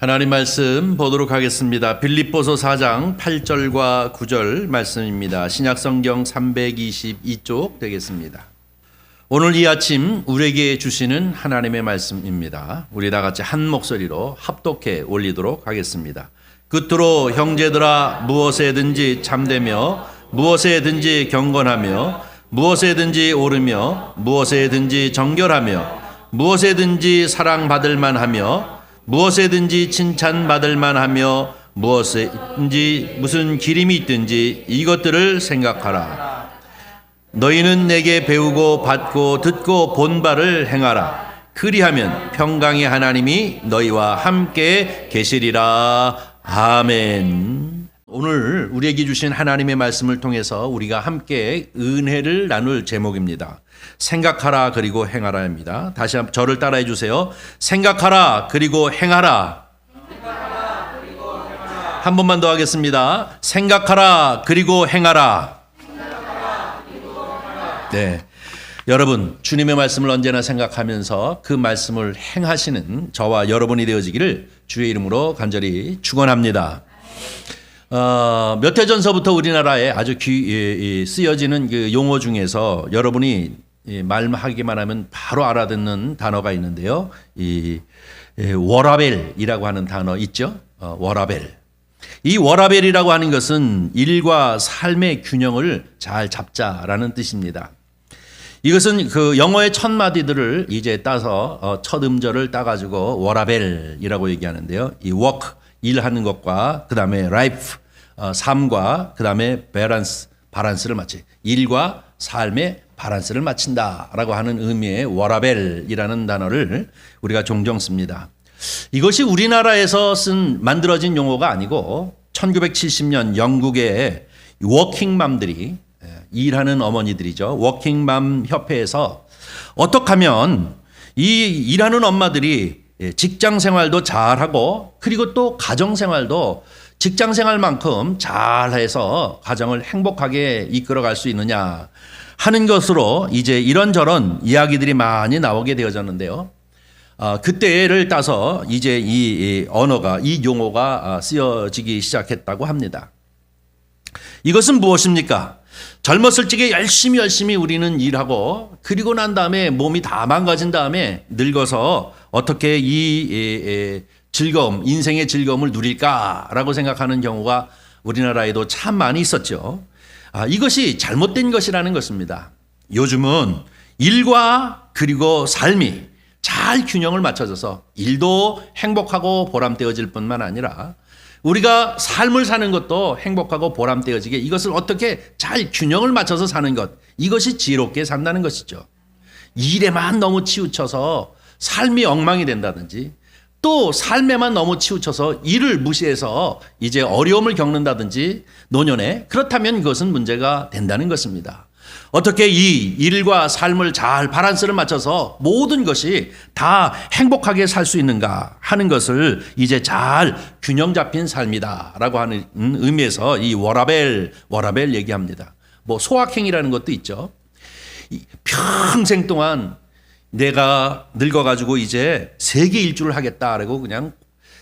하나님 말씀 보도록 하겠습니다. 빌립보서 4장 8절과 9절 말씀입니다. 신약성경 322쪽 되겠습니다. 오늘 이 아침 우리에게 주시는 하나님의 말씀입니다. 우리 다 같이 한 목소리로 합독해 올리도록 하겠습니다. 끝으로 형제들아 무엇에든지 참되며 무엇에든지 경건하며 무엇에든지 옳으며 무엇에든지 정결하며 무엇에든지 사랑받을 만하며 무엇에든지 칭찬받을 만하며 무엇에든지 무슨 기림이 있든지 이것들을 생각하라. 너희는 내게 배우고 받고 듣고 본 바를 행하라. 그리하면 평강의 하나님이 너희와 함께 계시리라. 아멘. 오늘 우리에게 주신 하나님의 말씀을 통해서 우리가 함께 은혜를 나눌 제목입니다. 생각하라 그리고 행하라입니다. 다시 한번 저를 따라해 주세요. 생각하라 그리고 행하라. 한 번만 더 하겠습니다. 생각하라 그리고 행하라. 네, 여러분 주님의 말씀을 언제나 생각하면서 그 말씀을 행하시는 저와 여러분이 되어지기를 주의 이름으로 간절히 축원합니다. 몇 해 전서부터 우리나라에 아주 쓰여지는 그 용어 중에서 여러분이 말하기만 하면 바로 알아듣는 단어가 있는데요. 워라벨이라고 하는 단어 있죠. 워라벨. 이 워라벨이라고 하는 것은 일과 삶의 균형을 잘 잡자라는 뜻입니다. 이것은 그 영어의 첫 마디들을 이제 따서 첫 음절을 따가지고 워라벨이라고 얘기하는데요. 이 work 일하는 것과 그 다음에 life 삶과 그 다음에 바란스를 맞지 일과 삶의 바란스를 맞춘다라고 하는 의미의 워라벨이라는 단어를 우리가 종종 씁니다. 이것이 우리나라에서 만들어진 용어가 아니고 1970년 영국의 워킹맘들이 일하는 어머니들이죠. 워킹맘 협회에서 어떻게 하면 이 일하는 엄마들이 직장 생활도 잘하고 그리고 또 가정 생활도 직장 생활만큼 잘해서 가정을 행복하게 이끌어갈 수 있느냐 하는 것으로 이제 이런저런 이야기들이 많이 나오게 되어졌는데요. 그때를 따서 이제 이 언어가 이 용어가 쓰여지기 시작했다고 합니다. 이것은 무엇입니까? 젊었을 적에 열심히 우리는 일하고 그리고 난 다음에 몸이 다 망가진 다음에 늙어서 어떻게 이 즐거움, 인생의 즐거움을 누릴까라고 생각하는 경우가 우리나라에도 참 많이 있었죠. 이것이 잘못된 것이라는 것입니다. 요즘은 일과 그리고 삶이 잘 균형을 맞춰져서 일도 행복하고 보람되어질 뿐만 아니라 우리가 삶을 사는 것도 행복하고 보람되어지게 이것을 어떻게 잘 균형을 맞춰서 사는 것, 이것이 지혜롭게 산다는 것이죠. 일에만 너무 치우쳐서 삶이 엉망이 된다든지 또 삶에만 너무 치우쳐서 일을 무시해서 이제 어려움을 겪는다든지 노년에 그렇다면 그것은 문제가 된다는 것입니다. 어떻게 이 일과 삶을 잘 바란스를 맞춰서 모든 것이 다 행복하게 살 수 있는가 하는 것을 이제 잘 균형 잡힌 삶이다라고 하는 의미에서 이 워라벨 얘기합니다. 뭐 소확행이라는 것도 있죠. 평생 동안 내가 늙어가지고 이제 세계 일주를 하겠다라고 그냥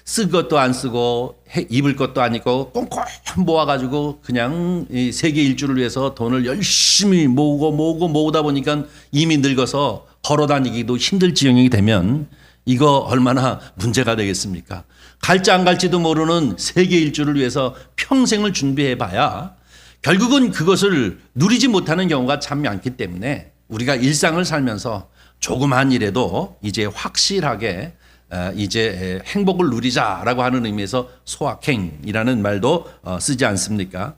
쓸 것도 안 쓰고 입을 것도 안 입고 꽁꽁 모아가지고 그냥 이 세계 일주를 위해서 돈을 열심히 모으다 보니까 이미 늙어서 걸어다니기도 힘들 지경이 되면 이거 얼마나 문제가 되겠습니까? 갈지 안 갈지도 모르는 세계 일주를 위해서 평생을 준비해봐야 결국은 그것을 누리지 못하는 경우가 참 많기 때문에 우리가 일상을 살면서 조그만 일에도 이제 확실하게 이제 행복을 누리자라고 하는 의미에서 소확행이라는 말도 쓰지 않습니까?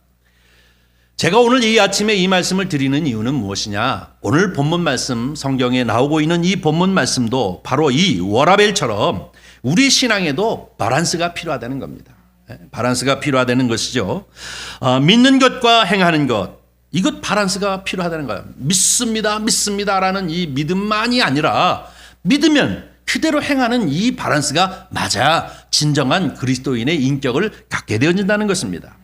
제가 오늘 이 아침에 이 말씀을 드리는 이유는 무엇이냐? 오늘 본문 말씀 성경에 나오고 있는 이 본문 말씀도 바로 이 워라벨처럼 우리 신앙에도 바란스가 필요하다는 겁니다. 바란스가 필요하다는 것이죠. 믿는 것과 행하는 것, 이것 바란스가 필요하다는 거예요. 믿습니다라는 이 믿음만이 아니라 믿으면 그대로 행하는 이 바란스가 맞아야 진정한 그리스도인의 인격을 갖게 되어진다는 것입니다.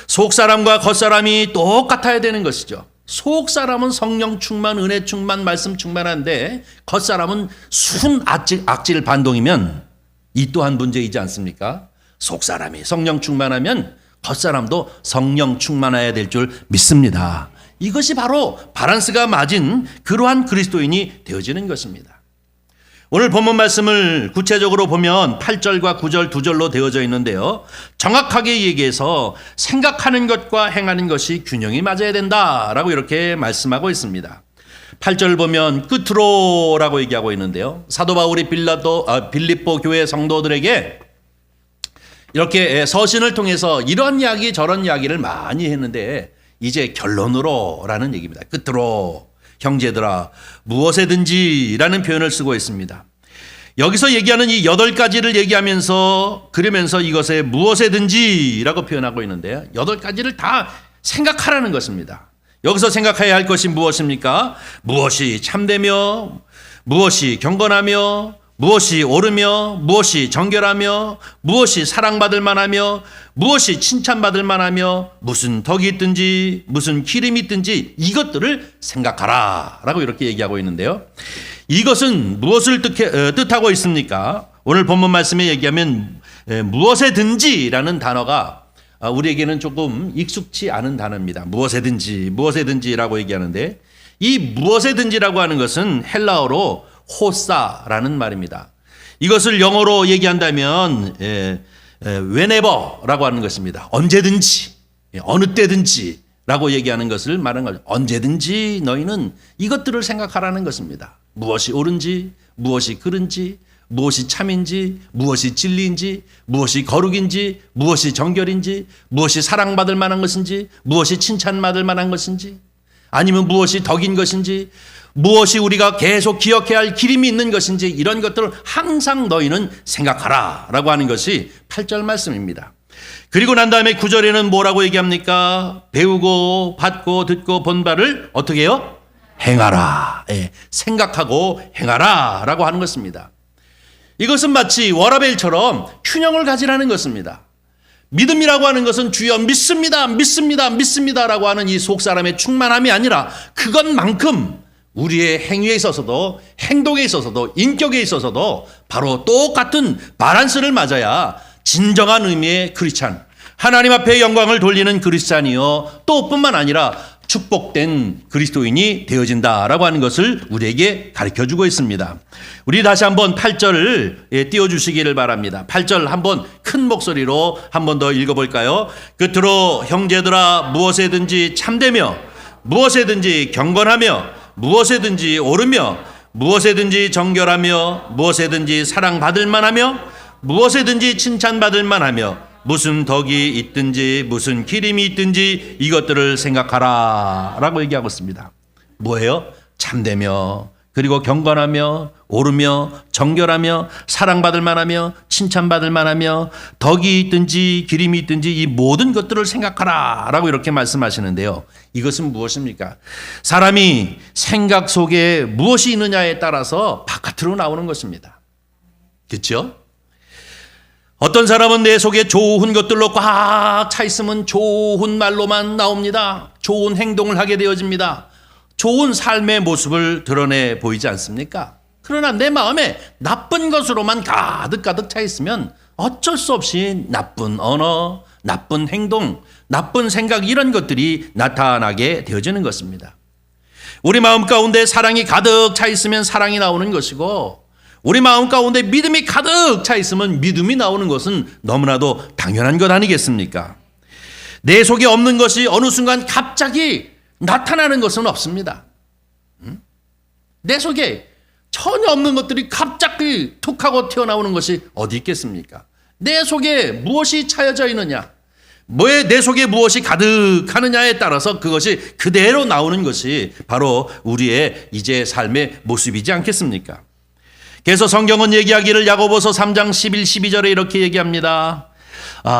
속사람과 겉사람이 똑같아야 되는 것이죠. 속사람은 성령 충만, 은혜 충만, 말씀 충만한데 겉사람은 순 악질 반동이면 이 또한 문제이지 않습니까? 속사람이 성령 충만하면 겉사람도 성령 충만해야 될 줄 믿습니다. 이것이 바로 밸런스가 맞은 그러한 그리스도인이 되어지는 것입니다. 오늘 본문 말씀을 구체적으로 보면 8절과 9절 두 절로 되어져 있는데요. 정확하게 얘기해서 생각하는 것과 행하는 것이 균형이 맞아야 된다라고 이렇게 말씀하고 있습니다. 8절 보면 끝으로라고 얘기하고 있는데요. 사도 바울이 빌립보 교회 성도들에게 이렇게 서신을 통해서 이런 이야기 저런 이야기를 많이 했는데 이제 결론으로라는 얘기입니다. 끝으로 형제들아 무엇에든지라는 표현을 쓰고 있습니다. 여기서 얘기하는 이 8가지를 얘기하면서 그러면서 이것에 무엇에든지라고 표현하고 있는데요. 8가지를 다 생각하라는 것입니다. 여기서 생각해야 할 것이 무엇입니까? 무엇이 참되며 무엇이 경건하며 무엇이 옳으며 무엇이 정결하며 무엇이 사랑받을 만하며 무엇이 칭찬받을 만하며 무슨 덕이 있든지 무슨 기름이 있든지 이것들을 생각하라 라고 이렇게 얘기하고 있는데요. 이것은 무엇을 뜻하고 있습니까? 오늘 본문 말씀에 얘기하면 무엇에든지라는 단어가 우리에게는 조금 익숙치 않은 단어입니다. 무엇에든지라고 얘기하는데 이 무엇에든지라고 하는 것은 헬라어로 호사라는 말입니다. 이것을 영어로 얘기한다면 whenever라고 하는 것입니다. 언제든지, 어느 때든지라고 얘기하는 것을 말하는 거죠. 언제든지 너희는 이것들을 생각하라는 것입니다. 무엇이 옳은지, 무엇이 그른지, 무엇이 참인지, 무엇이 진리인지, 무엇이 거룩인지, 무엇이 정결인지, 무엇이 사랑받을 만한 것인지, 무엇이 칭찬받을 만한 것인지, 아니면 무엇이 덕인 것인지, 무엇이 우리가 계속 기억해야 할 기름이 있는 것인지 이런 것들을 항상 너희는 생각하라 라고 하는 것이 8절 말씀입니다. 그리고 난 다음에 9절에는 뭐라고 얘기합니까? 배우고 받고 듣고 본 바를 어떻게 해요? 행하라. 생각하고 행하라 라고 하는 것입니다. 이것은 마치 워라벨처럼 균형을 가지라는 것입니다. 믿음이라고 하는 것은 주여 믿습니다 라고 하는 이 속사람의 충만함이 아니라 그것만큼 우리의 행위에 있어서도 행동에 있어서도 인격에 있어서도 바로 똑같은 밸런스를 맞아야 진정한 의미의 크리스찬, 하나님 앞에 영광을 돌리는 크리스찬이요 또 뿐만 아니라 축복된 그리스도인이 되어진다라고 하는 것을 우리에게 가르쳐주고 있습니다. 우리 다시 한번 8절을 띄워주시기를 바랍니다. 8절 한번 큰 목소리로 한 번 더 읽어볼까요? 끝으로 형제들아 무엇에든지 참되며 무엇에든지 경건하며 무엇에든지 옳으며 무엇에든지 정결하며 무엇에든지 사랑받을 만하며 무엇에든지 칭찬받을 만하며 무슨 덕이 있든지 무슨 기름이 있든지 이것들을 생각하라 라고 얘기하고 있습니다. 뭐예요? 참되며 그리고 경건하며 옳으며 정결하며 사랑받을 만하며 칭찬받을 만하며 덕이 있든지 기름이 있든지 이 모든 것들을 생각하라 라고 이렇게 말씀하시는데요. 이것은 무엇입니까? 사람이 생각 속에 무엇이 있느냐에 따라서 바깥으로 나오는 것입니다. 그렇죠? 어떤 사람은 내 속에 좋은 것들로 꽉 차 있으면 좋은 말로만 나옵니다. 좋은 행동을 하게 되어집니다. 좋은 삶의 모습을 드러내 보이지 않습니까? 그러나 내 마음에 나쁜 것으로만 가득 차 있으면 어쩔 수 없이 나쁜 언어, 나쁜 행동, 나쁜 생각 이런 것들이 나타나게 되어지는 것입니다. 우리 마음 가운데 사랑이 가득 차 있으면 사랑이 나오는 것이고 우리 마음 가운데 믿음이 가득 차 있으면 믿음이 나오는 것은 너무나도 당연한 것 아니겠습니까? 내 속에 없는 것이 어느 순간 갑자기 나타나는 것은 없습니다. 내 속에 전혀 없는 것들이 갑자기 툭 하고 튀어나오는 것이 어디 있겠습니까? 내 속에 무엇이 차여져 있느냐, 내 속에 무엇이 가득하느냐에 따라서 그것이 그대로 나오는 것이 바로 우리의 이제 삶의 모습이지 않겠습니까? 그래서 성경은 얘기하기를 야고보서 3장 11, 12절에 이렇게 얘기합니다.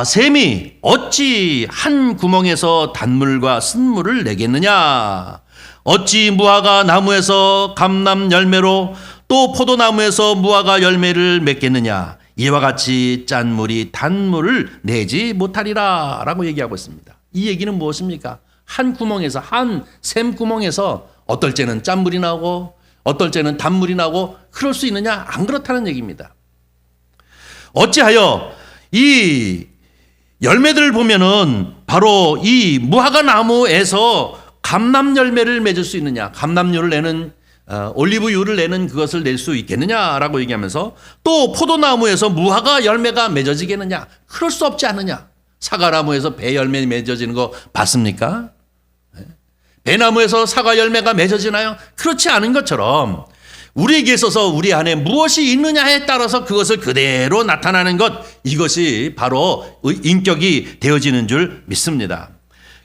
샘이 어찌 한 구멍에서 단물과 쓴물을 내겠느냐? 어찌 무화과 나무에서 감람 열매로 또 포도나무에서 무화과 열매를 맺겠느냐? 이와 같이 짠 물이 단물을 내지 못하리라 라고 얘기하고 있습니다. 이 얘기는 무엇입니까? 한 구멍에서, 한 샘 구멍에서 어떨 때는 짠물이 나오고 어떨 때는 단물이 나오고 그럴 수 있느냐? 안 그렇다는 얘기입니다. 어찌하여 이 열매들을 보면은 바로 이 무화과 나무에서 감람 열매를 맺을 수 있느냐, 감람유를 내는 올리브유를 내는 그것을 낼 수 있겠느냐라고 얘기하면서 또 포도나무에서 무화과 열매가 맺어지겠느냐, 그럴 수 없지 않느냐. 사과나무에서 배 열매 맺어지는 거 봤습니까? 배나무에서 사과 열매가 맺어지나요? 그렇지 않은 것처럼 우리에게 있어서 우리 안에 무엇이 있느냐에 따라서 그것을 그대로 나타나는 것, 이것이 바로 인격이 되어지는 줄 믿습니다.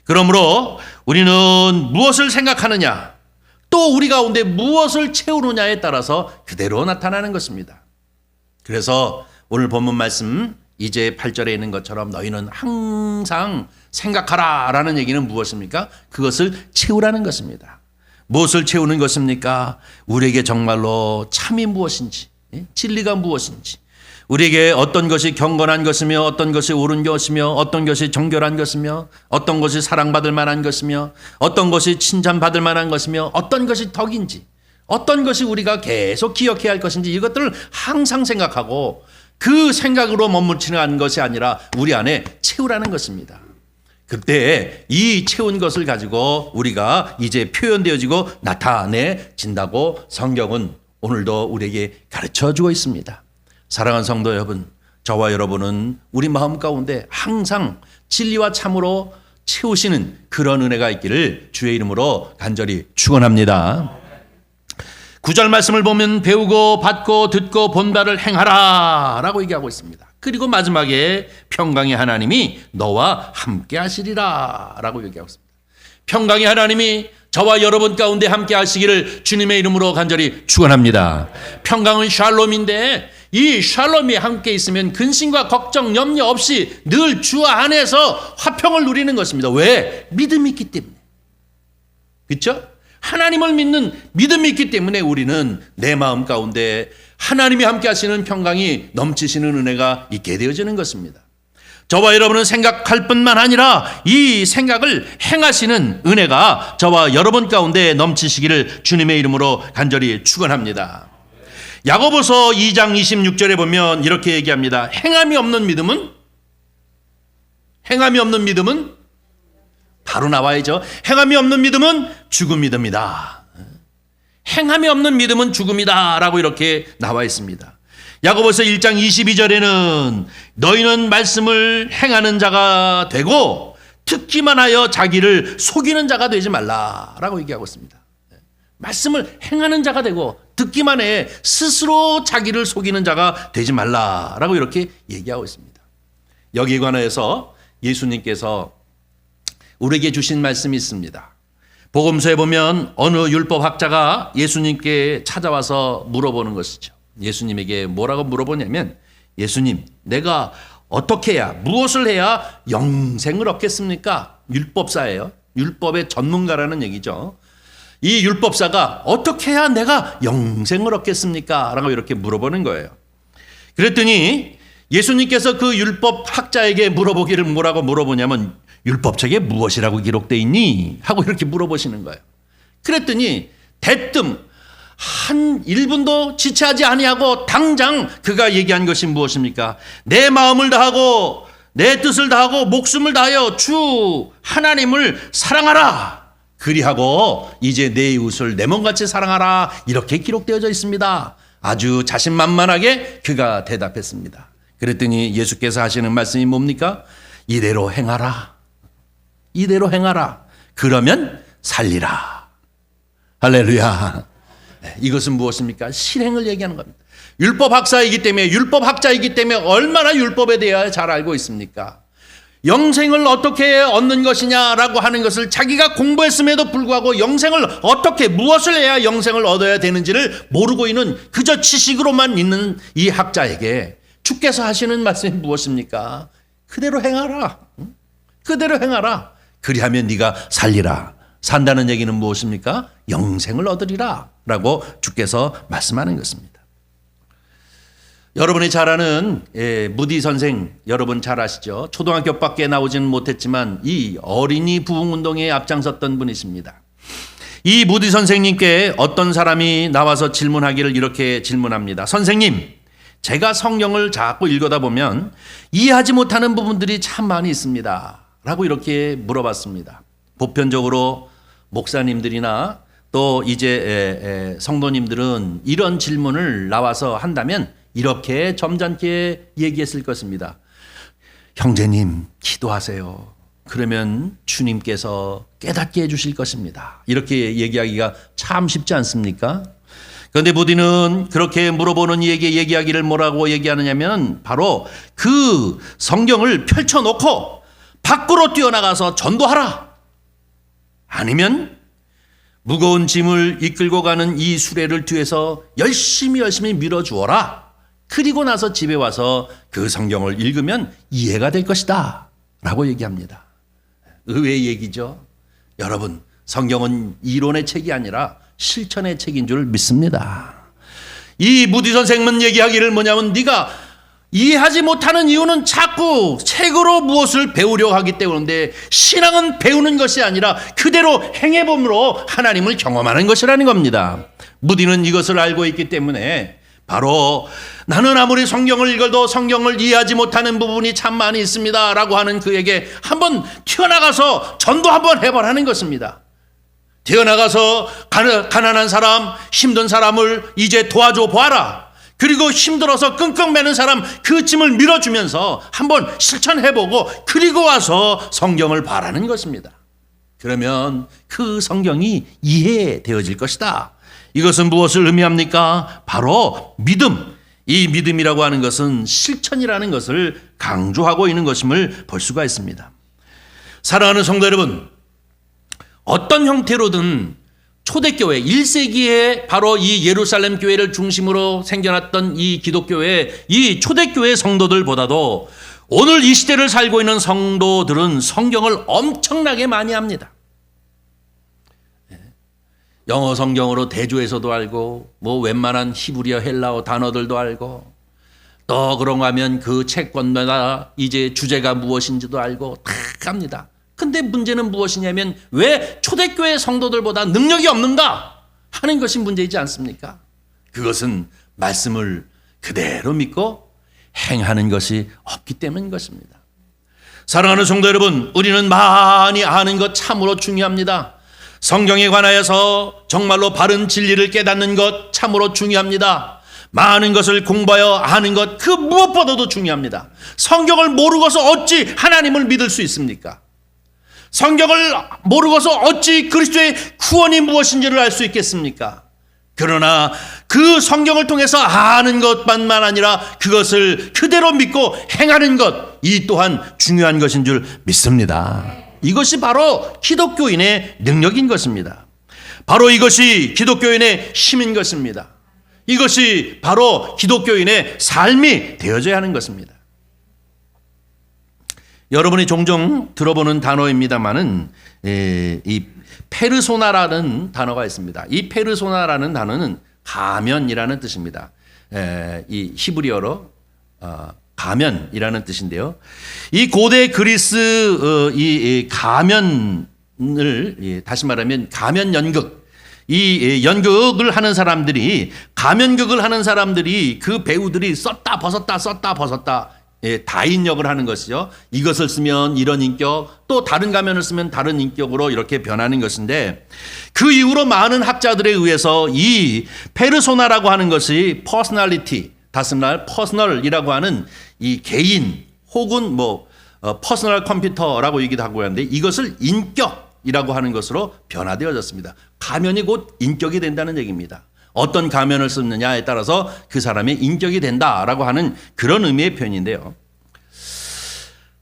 그러므로 우리는 무엇을 생각하느냐, 또 우리 가운데 무엇을 채우느냐에 따라서 그대로 나타나는 것입니다. 그래서 오늘 본문 말씀 2제 8절에 있는 것처럼 너희는 항상 생각하라 라는 얘기는 무엇입니까? 그것을 채우라는 것입니다. 무엇을 채우는 것입니까? 우리에게 정말로 참이 무엇인지, 진리가 무엇인지, 우리에게 어떤 것이 경건한 것이며 어떤 것이 옳은 것이며 어떤 것이 정결한 것이며 어떤 것이 사랑받을 만한 것이며 어떤 것이 칭찬받을 만한 것이며 어떤 것이 덕인지, 어떤 것이 우리가 계속 기억해야 할 것인지, 이것들을 항상 생각하고 그 생각으로 머무르는 것이 아니라 우리 안에 채우라는 것입니다. 그때 이 채운 것을 가지고 우리가 이제 표현되어지고 나타내진다고 성경은 오늘도 우리에게 가르쳐주고 있습니다. 사랑하는 성도 여러분, 저와 여러분은 우리 마음 가운데 항상 진리와 참으로 채우시는 그런 은혜가 있기를 주의 이름으로 간절히 축원합니다. 9절 말씀을 보면 배우고 받고 듣고 본 바를 행하라 라고 얘기하고 있습니다. 그리고 마지막에 평강의 하나님이 너와 함께 하시리라 라고 얘기하고 있습니다. 평강의 하나님이 저와 여러분 가운데 함께 하시기를 주님의 이름으로 간절히 축원합니다. 평강은 샬롬인데 이 샬롬이 함께 있으면 근심과 걱정, 염려 없이 늘 주 안에서 화평을 누리는 것입니다. 왜? 믿음이 있기 때문에. 그렇죠? 하나님을 믿는 믿음이 있기 때문에 우리는 내 마음 가운데 하나님이 함께 하시는 평강이 넘치시는 은혜가 있게 되어지는 것입니다. 저와 여러분은 생각할 뿐만 아니라 이 생각을 행하시는 은혜가 저와 여러분 가운데 넘치시기를 주님의 이름으로 간절히 축원합니다. 야고보서 2장 26절에 보면 이렇게 얘기합니다. 행함이 없는 믿음은 바로 나와야죠. 행함이 없는 믿음은 죽은 믿음이다. 행함이 없는 믿음은 죽음이다 라고 이렇게 나와 있습니다. 야고보서 1장 22절에는 너희는 말씀을 행하는 자가 되고 듣기만 하여 자기를 속이는 자가 되지 말라라고 얘기하고 있습니다. 말씀을 행하는 자가 되고 듣기만 해 스스로 자기를 속이는 자가 되지 말라라고 이렇게 얘기하고 있습니다. 여기에 관해서 예수님께서 우리에게 주신 말씀이 있습니다. 복음서에 보면 어느 율법학자가 예수님께 찾아와서 물어보는 것이죠. 예수님에게 뭐라고 물어보냐면, 예수님, 내가 어떻게 해야, 무엇을 해야 영생을 얻겠습니까? 율법사예요. 율법의 전문가라는 얘기죠. 이 율법사가 어떻게 해야 내가 영생을 얻겠습니까? 라고 이렇게 물어보는 거예요. 그랬더니 예수님께서 그 율법학자에게 물어보기를 뭐라고 물어보냐면, 율법책에 무엇이라고 기록되어 있니? 하고 이렇게 물어보시는 거예요. 그랬더니 대뜸 한 1분도 지체하지 아니하고 당장 그가 얘기한 것이 무엇입니까? 내 마음을 다하고 내 뜻을 다하고 목숨을 다하여 주 하나님을 사랑하라. 그리하고 이제 내 이웃을 내 몸같이 사랑하라. 이렇게 기록되어져 있습니다. 아주 자신만만하게 그가 대답했습니다. 그랬더니 예수께서 하시는 말씀이 뭡니까? 이대로 행하라. 이대로 행하라. 그러면 살리라. 할렐루야. 이것은 무엇입니까? 실행을 얘기하는 겁니다. 율법학자이기 때문에 얼마나 율법에 대해 잘 알고 있습니까? 영생을 어떻게 얻는 것이냐라고 하는 것을 자기가 공부했음에도 불구하고 영생을 어떻게, 무엇을 해야 영생을 얻어야 되는지를 모르고 있는 그저 지식으로만 있는 이 학자에게 주께서 하시는 말씀이 무엇입니까? 그대로 행하라. 그대로 행하라. 그리하면 네가 살리라. 산다는 얘기는 무엇입니까? 영생을 얻으리라 라고 주께서 말씀하는 것입니다. 여러분이 잘 아는 무디 선생, 여러분 잘 아시죠? 초등학교밖에 나오지는 못했지만 이 어린이 부흥운동에 앞장섰던 분이십니다. 이 무디 선생님께 어떤 사람이 나와서 질문하기를 이렇게 질문합니다. 선생님, 제가 성경을 자꾸 읽어다 보면 이해하지 못하는 부분들이 참 많이 있습니다. 라고 이렇게 물어봤습니다. 보편적으로 목사님들이나 또 이제 성도님들은 이런 질문을 나와서 한다면 이렇게 점잖게 얘기했을 것입니다. 형제님, 기도하세요. 그러면 주님께서 깨닫게 해주실 것입니다. 이렇게 얘기하기가 참 쉽지 않습니까? 그런데 부디는 그렇게 물어보는 이에게 얘기하기를 뭐라고 얘기하느냐면 바로 그 성경을 펼쳐놓고 밖으로 뛰어나가서 전도하라. 아니면 무거운 짐을 이끌고 가는 이 수레를 뒤에서 열심히 밀어주어라. 그리고 나서 집에 와서 그 성경을 읽으면 이해가 될 것이다. 라고 얘기합니다. 의외의 얘기죠. 여러분, 성경은 이론의 책이 아니라 실천의 책인 줄 믿습니다. 이 무디 선생님은 얘기하기를 뭐냐면 네가 이해하지 못하는 이유는 자꾸 책으로 무엇을 배우려고 하기 때문인데 신앙은 배우는 것이 아니라 그대로 행해봄으로 하나님을 경험하는 것이라는 겁니다. 무디는 이것을 알고 있기 때문에 바로 나는 아무리 성경을 읽어도 성경을 이해하지 못하는 부분이 참 많이 있습니다 라고 하는 그에게 한번 튀어나가서 전도 한번 해보라는 것입니다. 튀어나가서 가난한 사람, 힘든 사람을 이제 도와줘 보아라. 그리고 힘들어서 끙끙 매는 사람 그 짐을 밀어주면서 한번 실천해보고 그리고 와서 성경을 바라는 것입니다. 그러면 그 성경이 이해되어질 것이다. 이것은 무엇을 의미합니까? 바로 믿음. 이 믿음이라고 하는 것은 실천이라는 것을 강조하고 있는 것임을 볼 수가 있습니다. 사랑하는 성도 여러분, 어떤 형태로든 초대교회 1세기에 바로 이 예루살렘 교회를 중심으로 생겨났던 이 기독교회, 이 초대교회 성도들보다도 오늘 이 시대를 살고 있는 성도들은 성경을 엄청나게 많이 합니다. 영어 성경으로 대조해서도 알고 뭐 웬만한 히브리어 헬라어 단어들도 알고 또 그런가 하면 그 책권마다 이제 주제가 무엇인지도 알고 다 합니다. 근데 문제는 무엇이냐면 왜 초대교회 성도들보다 능력이 없는가 하는 것이 문제이지 않습니까? 그것은 말씀을 그대로 믿고 행하는 것이 없기 때문인 것입니다. 사랑하는 성도 여러분, 우리는 많이 아는 것 참으로 중요합니다. 성경에 관하여서 정말로 바른 진리를 깨닫는 것 참으로 중요합니다. 많은 것을 공부하여 아는 것 그 무엇보다도 중요합니다. 성경을 모르고서 어찌 하나님을 믿을 수 있습니까? 성경을 모르고서 어찌 그리스도의 구원이 무엇인지를 알 수 있겠습니까? 그러나 그 성경을 통해서 아는 것만만 아니라 그것을 그대로 믿고 행하는 것, 이 또한 중요한 것인 줄 믿습니다. 이것이 바로 기독교인의 능력인 것입니다. 바로 이것이 기독교인의 힘인 것입니다. 이것이 바로 기독교인의 삶이 되어져야 하는 것입니다. 여러분이 종종 들어보는 단어입니다만은 이 페르소나라는 단어가 있습니다. 이 페르소나라는 단어는 가면이라는 뜻입니다. 이 히브리어로 가면이라는 뜻인데요. 이 고대 그리스 이 가면을 다시 말하면 가면 연극, 이 연극을 하는 사람들이 가면극을 하는 사람들이 그 배우들이 썼다 벗었다 다인역을 하는 것이죠. 이것을 쓰면 이런 인격, 또 다른 가면을 쓰면 다른 인격으로 이렇게 변하는 것인데 그 이후로 많은 학자들에 의해서 이 페르소나라고 하는 것이 퍼스널리티, 다시 말 퍼스널이라고 하는 이 개인 혹은 퍼스널 컴퓨터라고 얘기도 하고 하는데 이것을 인격이라고 하는 것으로 변화되어졌습니다. 가면이 곧 인격이 된다는 얘기입니다. 어떤 가면을 쓰느냐에 따라서 그 사람의 인격이 된다라고 하는 그런 의미의 표현인데요.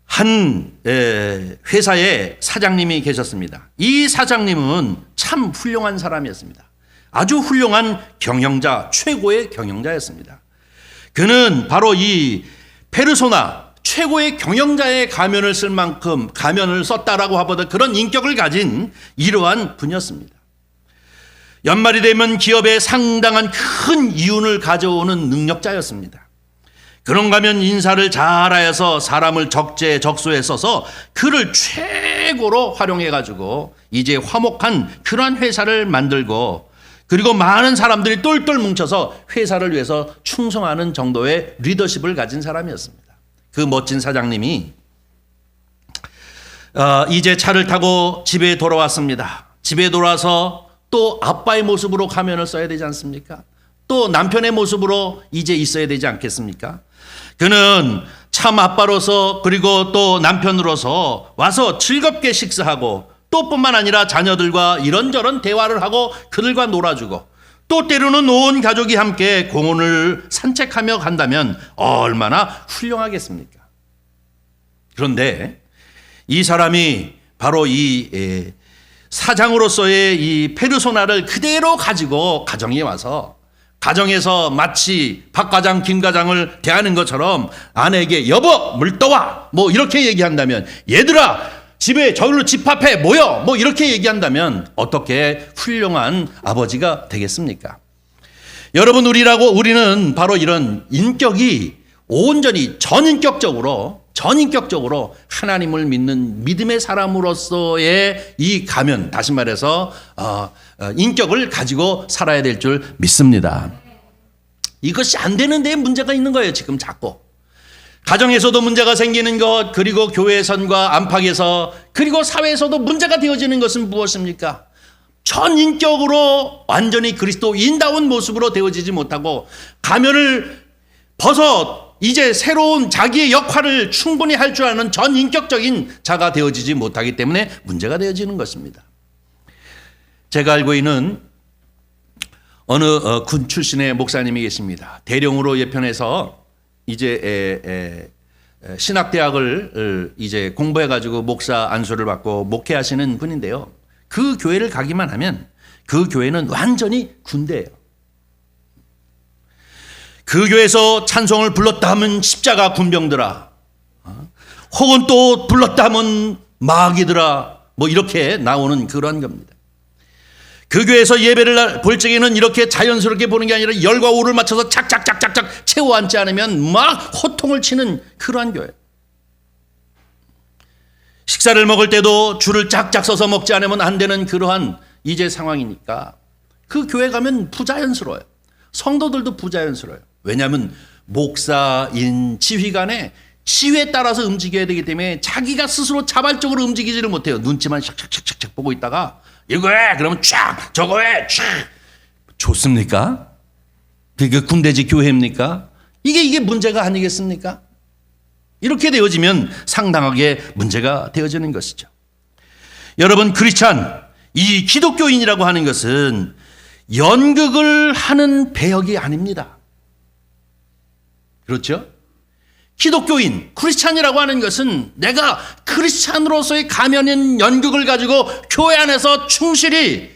한 회사의 사장님이 계셨습니다. 이 사장님은 참 훌륭한 사람이었습니다. 아주 훌륭한 경영자, 최고의 경영자였습니다. 그는 바로 이 페르소나, 최고의 경영자의 가면을 쓸 만큼 가면을 썼다라고 하보다 그런 인격을 가진 이러한 분이었습니다. 연말이 되면 기업에 상당한 큰 이윤을 가져오는 능력자였습니다. 그런가 하면 인사를 잘하여서 사람을 적재적소에 써서 그를 최고로 활용해 가지고 이제 화목한 그러한 회사를 만들고 그리고 많은 사람들이 똘똘 뭉쳐서 회사를 위해서 충성하는 정도의 리더십을 가진 사람이었습니다. 그 멋진 사장님이 이제 차를 타고 집에 돌아왔습니다. 집에 돌아와서 또 아빠의 모습으로 가면을 써야 되지 않습니까? 또 남편의 모습으로 이제 있어야 되지 않겠습니까? 그는 참 아빠로서 그리고 또 남편으로서 와서 즐겁게 식사하고 또 뿐만 아니라 자녀들과 이런저런 대화를 하고 그들과 놀아주고 또 때로는 온 가족이 함께 공원을 산책하며 간다면 얼마나 훌륭하겠습니까? 그런데 이 사람이 바로 이 사장으로서의 이 페르소나를 그대로 가지고 가정에 와서 가정에서 마치 박 과장, 김 과장을 대하는 것처럼 아내에게 여보 물 떠와 뭐 이렇게 얘기한다면, 얘들아 집에 저기로 집 앞에 모여 뭐 이렇게 얘기한다면 어떻게 훌륭한 아버지가 되겠습니까? 여러분, 우리는 바로 이런 인격이 온전히 전인격적으로 하나님을 믿는 믿음의 사람으로서의 이 가면, 다시 말해서 인격을 가지고 살아야 될 줄 믿습니다. 이것이 안 되는 데에 문제가 있는 거예요. 지금 자꾸 가정에서도 문제가 생기는 것, 그리고 교회선과 안팎에서, 그리고 사회에서도 문제가 되어지는 것은 무엇입니까? 전인격으로 완전히 그리스도인다운 모습으로 되어지지 못하고 가면을 벗어 이제 새로운 자기의 역할을 충분히 할 줄 아는 전인격적인 자가 되어지지 못하기 때문에 문제가 되어지는 것입니다. 제가 알고 있는 어느 군 출신의 목사님이 계십니다. 대령으로 예편해서 이제 신학대학을 이제 공부해가지고 목사 안수를 받고 목회하시는 분인데요. 그 교회를 가기만 하면 그 교회는 완전히 군대예요. 그 교회에서 찬송을 불렀다 하면 십자가 군병들아, 혹은 또 불렀다 하면 마귀들아, 뭐 이렇게 나오는 그런 겁니다. 그 교회에서 예배를 볼 적에는 이렇게 자연스럽게 보는 게 아니라 열과 오를 맞춰서 착착착착착 채워 앉지 않으면 막 호통을 치는 그러한 교회. 식사를 먹을 때도 줄을 짝짝 서서 먹지 않으면 안 되는 그러한 이제 상황이니까 그 교회 가면 부자연스러워요. 성도들도 부자연스러워요. 왜냐하면 목사인 지휘관의 지휘에 따라서 움직여야 되기 때문에 자기가 스스로 자발적으로 움직이지를 못해요. 눈치만 샥샥샥샥 보고 있다가 이거 해! 그러면 쫙! 저거 해! 쫙! 좋습니까? 그게 군대지 교회입니까? 이게 문제가 아니겠습니까? 이렇게 되어지면 상당하게 문제가 되어지는 것이죠. 여러분, 크리스찬, 이 기독교인이라고 하는 것은 연극을 하는 배역이 아닙니다. 그렇죠? 기독교인, 크리스찬이라고 하는 것은 내가 크리스찬으로서의 가면인 연극을 가지고 교회 안에서 충실히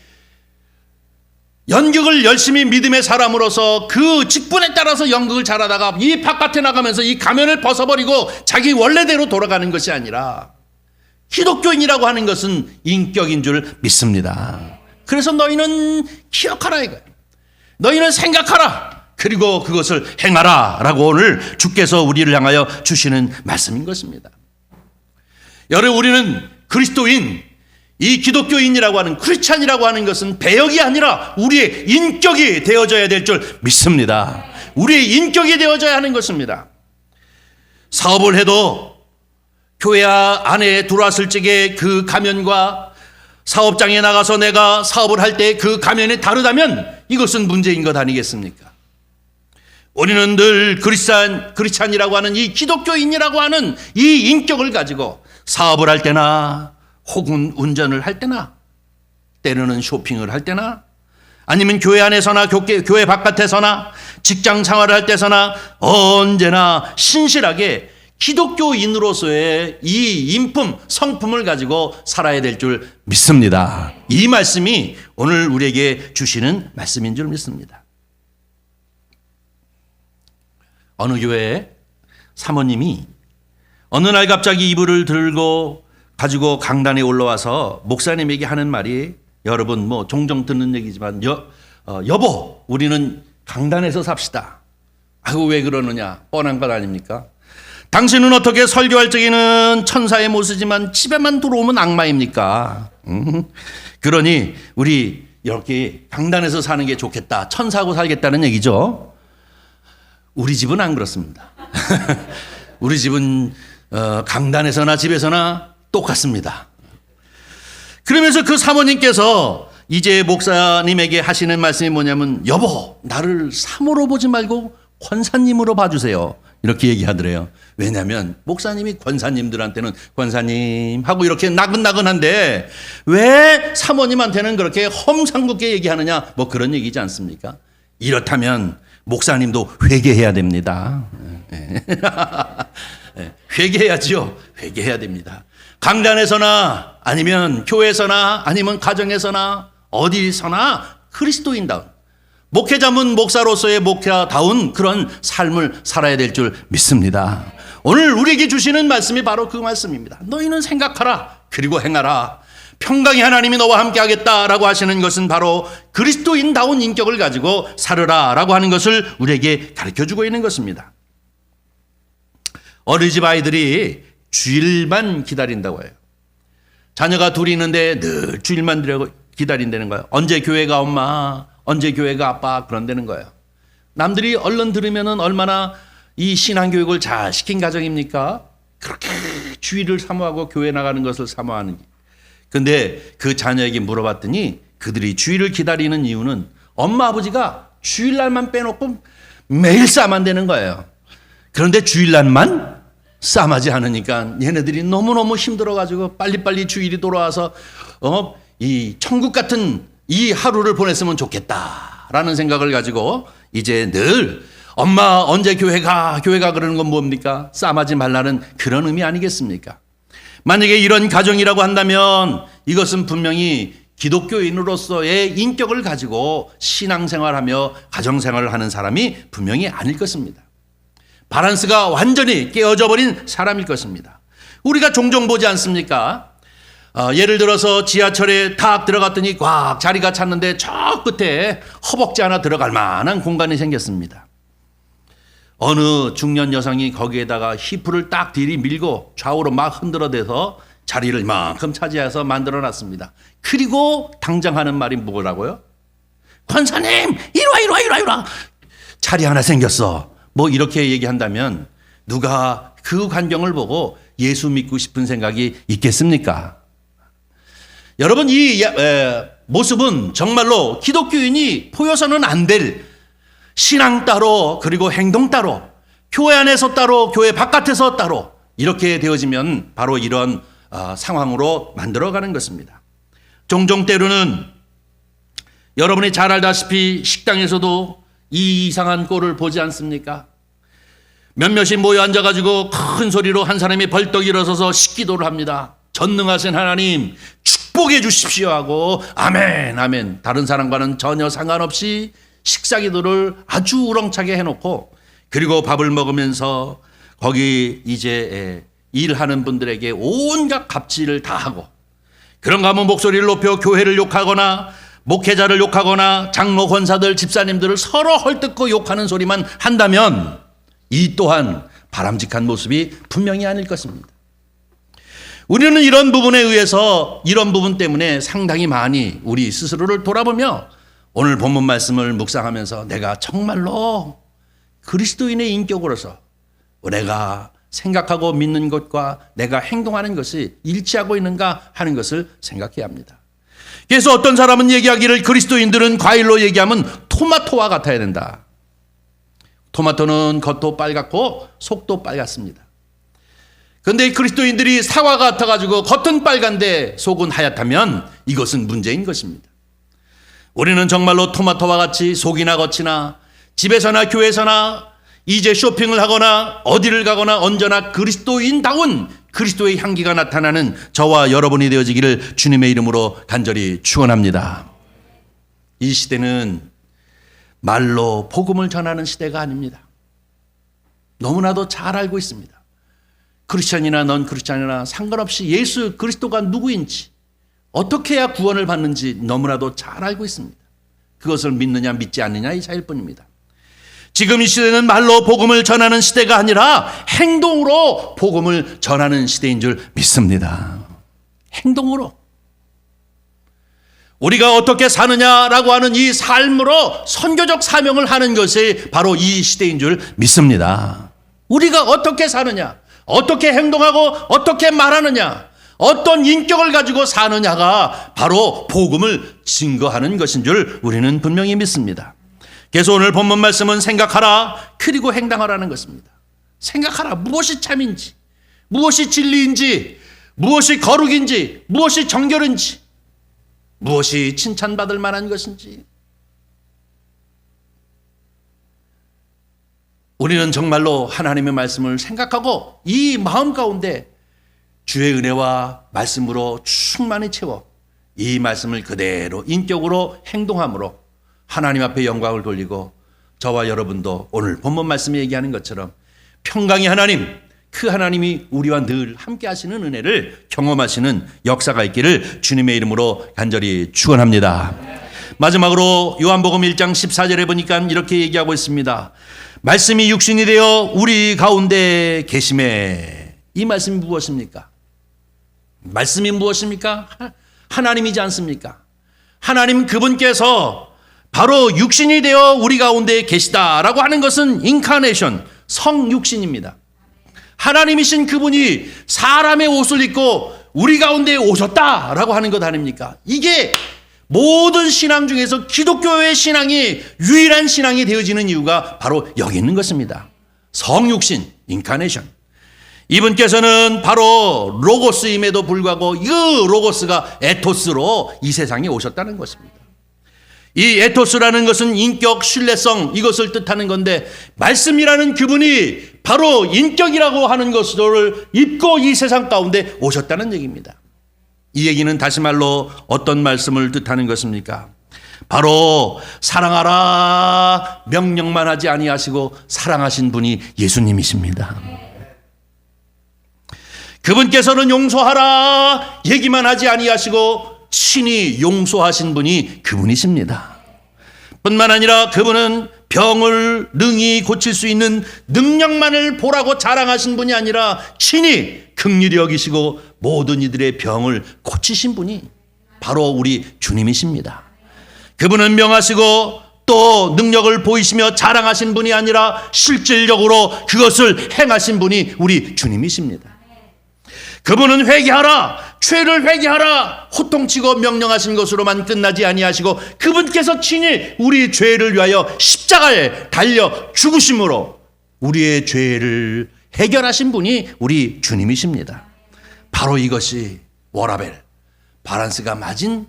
연극을 열심히 믿음의 사람으로서 그 직분에 따라서 연극을 잘하다가 이 바깥에 나가면서 이 가면을 벗어버리고 자기 원래대로 돌아가는 것이 아니라 기독교인이라고 하는 것은 인격인 줄 믿습니다. 그래서 너희는 기억하라 이거예요. 너희는 생각하라. 그리고 그것을 행하라 라고 오늘 주께서 우리를 향하여 주시는 말씀인 것입니다. 여러분, 우리는 그리스도인, 이 기독교인이라고 하는 크리스찬이라고 하는 것은 배역이 아니라 우리의 인격이 되어져야 될 줄 믿습니다. 우리의 인격이 되어져야 하는 것입니다. 사업을 해도 교회 안에 들어왔을 적에 그 가면과 사업장에 나가서 내가 사업을 할 때 그 가면이 다르다면 이것은 문제인 것 아니겠습니까? 우리는 늘 크리스찬이라고 하는 이 기독교인이라고 하는 이 인격을 가지고 사업을 할 때나 혹은 운전을 할 때나 때로는 쇼핑을 할 때나 아니면 교회 안에서나 교회 바깥에서나 직장 생활을 할 때서나 언제나 신실하게 기독교인으로서의 이 인품, 성품을 가지고 살아야 될 줄 믿습니다. 이 말씀이 오늘 우리에게 주시는 말씀인 줄 믿습니다. 어느 교회에 사모님이 어느 날 갑자기 이불을 들고 가지고 강단에 올라와서 목사님에게 하는 말이, 여러분 뭐 종종 듣는 얘기지만 여보 우리는 강단에서 삽시다. 아이고 왜 그러느냐, 뻔한 것 아닙니까? 당신은 어떻게 설교할 적에는 천사의 모습이지만 집에만 들어오면 악마입니까? 그러니 우리 이렇게 강단에서 사는 게 좋겠다, 천사하고 살겠다는 얘기죠. 우리 집은 안 그렇습니다. 우리 집은 강단에서나 집에서나 똑같습니다. 그러면서 그 사모님께서 이제 목사님에게 하시는 말씀이 뭐냐면, 여보, 나를 사모로 보지 말고 권사님으로 봐주세요, 이렇게 얘기하더래요. 왜냐하면 목사님이 권사님들한테는 권사님 하고 이렇게 나긋나긋한데 왜 사모님한테는 그렇게 험상궂게 얘기하느냐, 뭐 그런 얘기지 않습니까? 이렇다면 목사님도 회개해야 됩니다. 회개해야지요. 회개해야 됩니다. 강단에서나 아니면 교회에서나 아니면 가정에서나 어디서나 그리스도인다운, 목회자면 목사로서의 목회다운 그런 삶을 살아야 될 줄 믿습니다. 오늘 우리에게 주시는 말씀이 바로 그 말씀입니다. 너희는 생각하라, 그리고 행하라. 평강의 하나님이 너와 함께 하겠다라고 하시는 것은 바로 그리스도인다운 인격을 가지고 살으라라고 하는 것을 우리에게 가르쳐주고 있는 것입니다. 어린이집 아이들이 주일만 기다린다고 해요. 자녀가 둘이 있는데 늘 주일만 기다린다는 거예요. 언제 교회가 엄마, 언제 교회가 아빠, 그런다는 거예요. 남들이 얼른 들으면은 얼마나 이 신앙교육을 잘 시킨 가정입니까? 그렇게 주일을 사모하고 교회 나가는 것을 사모하는 게. 근데 그 자녀에게 물어봤더니 그들이 주일을 기다리는 이유는 엄마 아버지가 주일날만 빼놓고 매일 싸만되는 거예요. 그런데 주일날만 싸마지 않으니까 얘네들이 너무너무 힘들어가지고 빨리빨리 주일이 돌아와서 이 천국 같은 이 하루를 보냈으면 좋겠다라는 생각을 가지고 이제 늘 엄마 언제 교회가 그러는 건 뭡니까? 싸마지 말라는 그런 의미 아니겠습니까? 만약에 이런 가정이라고 한다면 이것은 분명히 기독교인으로서의 인격을 가지고 신앙생활하며 가정생활을 하는 사람이 분명히 아닐 것입니다. 밸런스가 완전히 깨어져 버린 사람일 것입니다. 우리가 종종 보지 않습니까? 예를 들어서 지하철에 탁 들어갔더니 꽉 자리가 찼는데 저 끝에 허벅지 하나 들어갈 만한 공간이 생겼습니다. 어느 중년 여성이 거기에다가 히프를 딱 들이밀고 좌우로 막 흔들어대서 자리를 이만큼 차지해서 만들어놨습니다. 그리고 당장 하는 말이 뭐라고요? 권사님, 이리 와. 자리 하나 생겼어. 뭐 이렇게 얘기한다면 누가 그 광경을 보고 예수 믿고 싶은 생각이 있겠습니까? 여러분, 이 모습은 정말로 기독교인이 보여서는 안 될 신앙 따로, 그리고 행동 따로, 교회 안에서 따로, 교회 바깥에서 따로 이렇게 되어지면 바로 이런 상황으로 만들어가는 것입니다. 종종 때로는 여러분이 잘 알다시피 식당에서도 이 이상한 꼴을 보지 않습니까? 몇몇이 모여 앉아가지고 큰 소리로 한 사람이 벌떡 일어서서 식기도를 합니다. 전능하신 하나님 축복해 주십시오 하고 아멘 아멘, 다른 사람과는 전혀 상관없이 식사기도를 아주 우렁차게 해놓고, 그리고 밥을 먹으면서 거기 이제 일하는 분들에게 온갖 갑질을 다 하고, 그런가 하면 목소리를 높여 교회를 욕하거나 목회자를 욕하거나 장로 권사들 집사님들을 서로 헐뜯고 욕하는 소리만 한다면 이 또한 바람직한 모습이 분명히 아닐 것입니다. 우리는 이런 부분에 의해서, 이런 부분 때문에 상당히 많이 우리 스스로를 돌아보며 오늘 본문 말씀을 묵상하면서 내가 정말로 그리스도인의 인격으로서 내가 생각하고 믿는 것과 내가 행동하는 것이 일치하고 있는가 하는 것을 생각해야 합니다. 그래서 어떤 사람은 얘기하기를 그리스도인들은 과일로 얘기하면 토마토와 같아야 된다. 토마토는 겉도 빨갛고 속도 빨갛습니다. 그런데 그리스도인들이 사과 같아가지고 겉은 빨간데 속은 하얗다면 이것은 문제인 것입니다. 우리는 정말로 토마토와 같이 속이나 겉이나 집에서나 교회에서나 이제 쇼핑을 하거나 어디를 가거나 언제나 그리스도인다운 그리스도의 향기가 나타나는 저와 여러분이 되어지기를 주님의 이름으로 간절히 축원합니다. 이 시대는 말로 복음을 전하는 시대가 아닙니다. 너무나도 잘 알고 있습니다. 크리스찬이나 넌 크리스찬이나 상관없이 예수 그리스도가 누구인지, 어떻게 해야 구원을 받는지 너무나도 잘 알고 있습니다. 그것을 믿느냐 믿지 않느냐 이 차이일 뿐입니다. 지금 이 시대는 말로 복음을 전하는 시대가 아니라 행동으로 복음을 전하는 시대인 줄 믿습니다. 행동으로. 우리가 어떻게 사느냐라고 하는 이 삶으로 선교적 사명을 하는 것이 바로 이 시대인 줄 믿습니다. 우리가 어떻게 사느냐, 어떻게 행동하고 어떻게 말하느냐, 어떤 인격을 가지고 사느냐가 바로 복음을 증거하는 것인 줄 우리는 분명히 믿습니다. 그래서 오늘 본문 말씀은 생각하라 그리고 행동하라는 것입니다. 생각하라. 무엇이 참인지, 무엇이 진리인지, 무엇이 거룩인지, 무엇이 정결인지, 무엇이 칭찬받을 만한 것인지. 우리는 정말로 하나님의 말씀을 생각하고 이 마음 가운데 주의 은혜와 말씀으로 충만히 채워 이 말씀을 그대로 인격으로 행동함으로 하나님 앞에 영광을 돌리고 저와 여러분도 오늘 본문 말씀이 얘기하는 것처럼 평강의 하나님, 그 하나님이 우리와 늘 함께 하시는 은혜를 경험하시는 역사가 있기를 주님의 이름으로 간절히 축원합니다. 마지막으로 요한복음 1장 14절에 보니까 이렇게 얘기하고 있습니다. 말씀이 육신이 되어 우리 가운데 계심에. 이 말씀이 무엇입니까? 말씀이 무엇입니까? 하나님이지 않습니까? 하나님 그분께서 바로 육신이 되어 우리 가운데 계시다라고 하는 것은 인카네이션, 성육신입니다. 하나님이신 그분이 사람의 옷을 입고 우리 가운데 오셨다라고 하는 것 아닙니까? 이게 모든 신앙 중에서 기독교의 신앙이 유일한 신앙이 되어지는 이유가 바로 여기 있는 것입니다. 성육신, 인카네이션. 이분께서는 바로 로고스임에도 불구하고 이 로고스가 에토스로 이 세상에 오셨다는 것입니다. 이 에토스라는 것은 인격, 신뢰성, 이것을 뜻하는 건데 말씀이라는 그분이 바로 인격이라고 하는 것을 입고 이 세상 가운데 오셨다는 얘기입니다. 이 얘기는 다시 말로 어떤 말씀을 뜻하는 것입니까? 바로 사랑하라 명령만 하지 아니하시고 사랑하신 분이 예수님이십니다. 그분께서는 용서하라 얘기만 하지 아니하시고 친히 용서하신 분이 그분이십니다. 뿐만 아니라 그분은 병을 능히 고칠 수 있는 능력만을 보라고 자랑하신 분이 아니라 친히 긍휼히 여기시고 모든 이들의 병을 고치신 분이 바로 우리 주님이십니다. 그분은 명하시고 또 능력을 보이시며 자랑하신 분이 아니라 실질적으로 그것을 행하신 분이 우리 주님이십니다. 그분은 회개하라, 죄를 회개하라 호통치고 명령하신 것으로만 끝나지 아니하시고 그분께서 친히 우리 죄를 위하여 십자가에 달려 죽으심으로 우리의 죄를 해결하신 분이 우리 주님이십니다. 바로 이것이 워라벨, 바란스가 맞은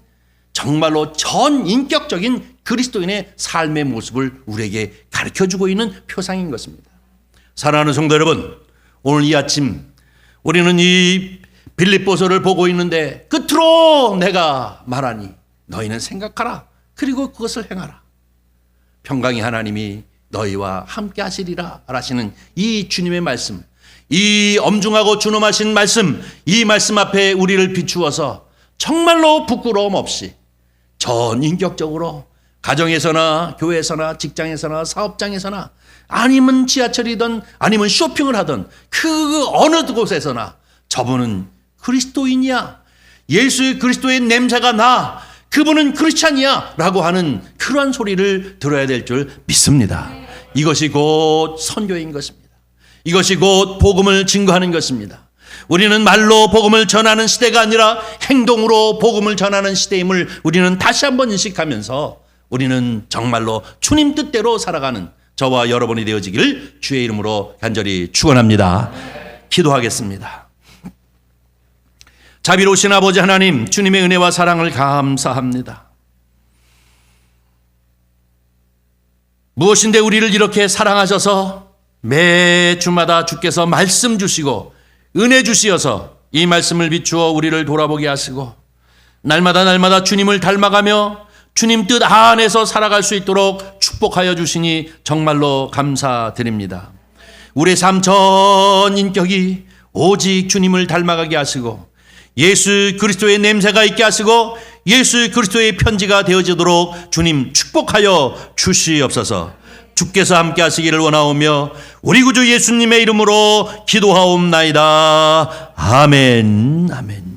정말로 전인격적인 그리스도인의 삶의 모습을 우리에게 가르쳐주고 있는 표상인 것입니다. 사랑하는 성도 여러분, 오늘 이 아침 우리는 이 빌립보서를 보고 있는데 끝으로 내가 말하니 너희는 생각하라 그리고 그것을 행하라. 평강의 하나님이 너희와 함께 하시리라 하시는 이 주님의 말씀, 이 엄중하고 준엄하신 말씀, 이 말씀 앞에 우리를 비추어서 정말로 부끄러움 없이 전인격적으로 가정에서나 교회에서나 직장에서나 사업장에서나 아니면 지하철이든 아니면 쇼핑을 하든 그 어느 곳에서나 저분은 그리스도인이야, 예수 그리스도의 냄새가 나, 그분은 크리스찬이야 라고 하는 그러한 소리를 들어야 될 줄 믿습니다. 이것이 곧 선교인 것입니다. 이것이 곧 복음을 증거하는 것입니다. 우리는 말로 복음을 전하는 시대가 아니라 행동으로 복음을 전하는 시대임을 우리는 다시 한번 인식하면서 우리는 정말로 주님 뜻대로 살아가는 저와 여러분이 되어지기를 주의 이름으로 간절히 축원합니다. 기도하겠습니다. 자비로우신 아버지 하나님, 주님의 은혜와 사랑을 감사합니다. 무엇인데 우리를 이렇게 사랑하셔서 매 주마다 주께서 말씀 주시고 은혜 주시어서 이 말씀을 비추어 우리를 돌아보게 하시고 날마다 주님을 닮아가며 주님 뜻 안에서 살아갈 수 있도록 축복하여 주시니 정말로 감사드립니다. 우리의 삶 전 인격이 오직 주님을 닮아가게 하시고 예수 그리스도의 냄새가 있게 하시고 예수 그리스도의 편지가 되어지도록 주님 축복하여 주시옵소서. 주께서 함께 하시기를 원하오며 우리 구주 예수님의 이름으로 기도하옵나이다. 아멘. 아멘.